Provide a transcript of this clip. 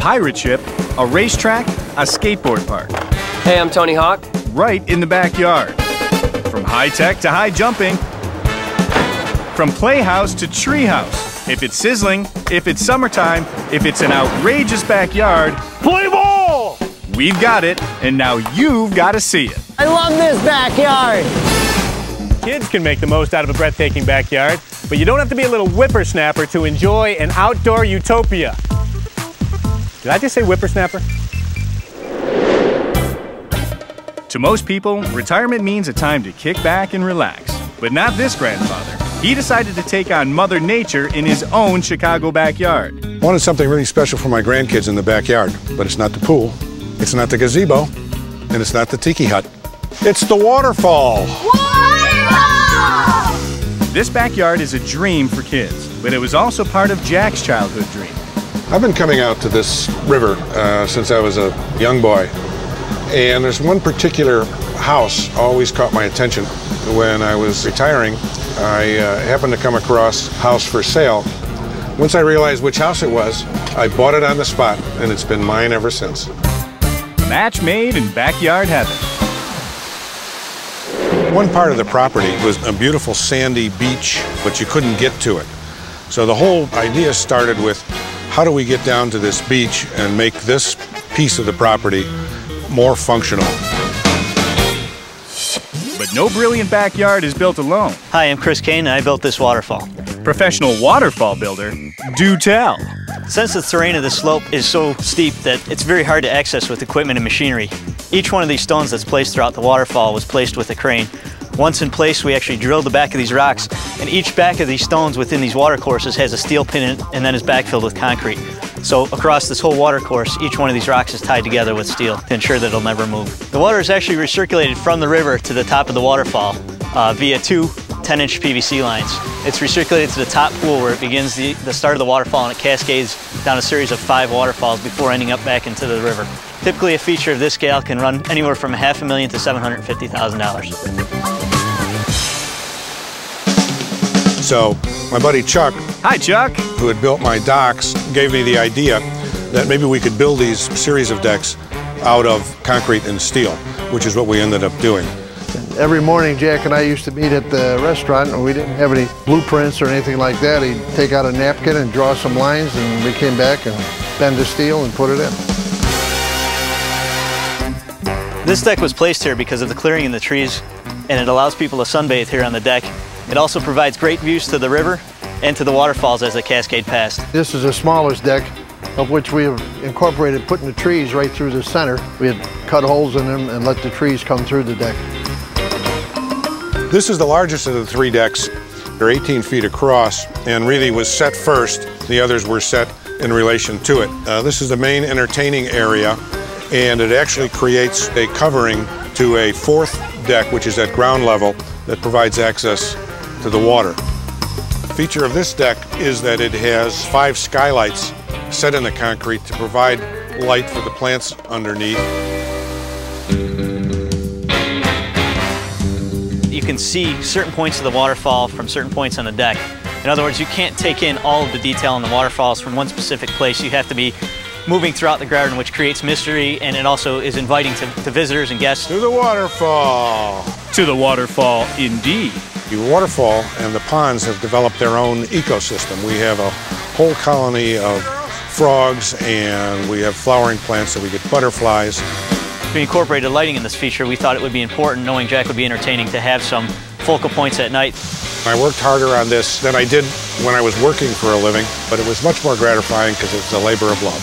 pirate ship, a racetrack, a skateboard park. Hey, I'm Tony Hawk. Right in the backyard. From high tech to high jumping. From playhouse to treehouse. If it's sizzling, if it's summertime, if it's an outrageous backyard, Play ball! we've got it, and now you've got to see it. I love this backyard. Kids can make the most out of a breathtaking backyard, but you don't have to be a little whippersnapper to enjoy an outdoor utopia. Did I just say whippersnapper? To most people, retirement means a time to kick back and relax. But not this grandfather. He decided to take on Mother Nature in his own Chicago backyard. I wanted something really special for my grandkids in the backyard, but it's not the pool, it's not the gazebo, and it's not the tiki hut. It's the waterfall! Waterfall! This backyard is a dream for kids, but it was also part of Jack's childhood dream. I've been coming out to this river since I was a young boy, and there's one particular house always caught my attention. When I was retiring, I happened to come across a house for sale. Once I realized which house it was, I bought it on the spot, and it's been mine ever since. Match made in backyard heaven. One part of the property was a beautiful sandy beach, but you couldn't get to it. So the whole idea started with, how do we get down to this beach and make this piece of the property more functional? But no brilliant backyard is built alone. Hi, I'm Chris Kane, and I built this waterfall. Professional waterfall builder, do tell. Since the terrain of the slope is so steep that it's very hard to access with equipment and machinery, each one of these stones that's placed throughout the waterfall was placed with a crane. Once in place, we actually drilled the back of these rocks, and each back of these stones within these watercourses has a steel pin in it and then is backfilled with concrete. So across this whole watercourse, each one of these rocks is tied together with steel to ensure that it'll never move. The water is actually recirculated from the river to the top of the waterfall via two 10-inch PVC lines. It's recirculated to the top pool where it begins the start of the waterfall, and it cascades down a series of 5 waterfalls before ending up back into the river. Typically, a feature of this scale can run anywhere from $500,000 to $750,000. So my buddy Chuck, Hi, Chuck. who had built my docks, gave me the idea that maybe we could build these series of decks out of concrete and steel, which is what we ended up doing. Every morning, Jack and I used to meet at the restaurant, and we didn't have any blueprints or anything like that. He'd take out a napkin and draw some lines, and we came back and bend the steel and put it in. This deck was placed here because of the clearing in the trees, and it allows people to sunbathe here on the deck. It also provides great views to the river and to the waterfalls as they cascade past. This is the smallest deck, of which we have incorporated putting the trees right through the center. We had cut holes in them and let the trees come through the deck. This is the largest of the 3 decks. They're 18 feet across and really was set first. The others were set in relation to it. This is the main entertaining area, and it actually creates a covering to a 4th deck, which is at ground level, that provides access to the water. The feature of this deck is that it has 5 skylights set in the concrete to provide light for the plants underneath. You can see certain points of the waterfall from certain points on the deck. In other words, you can't take in all of the detail in the waterfalls from one specific place. You have to be moving throughout the garden, which creates mystery, and it also is inviting to visitors and guests. To the waterfall! To the waterfall, indeed. The waterfall and the ponds have developed their own ecosystem. We have a whole colony of frogs, and we have flowering plants, so we get butterflies. We incorporated lighting in this feature. We thought it would be important, knowing Jack would be entertaining, to have some focal points at night. I worked harder on this than I did when I was working for a living, but it was much more gratifying because it's a labor of love.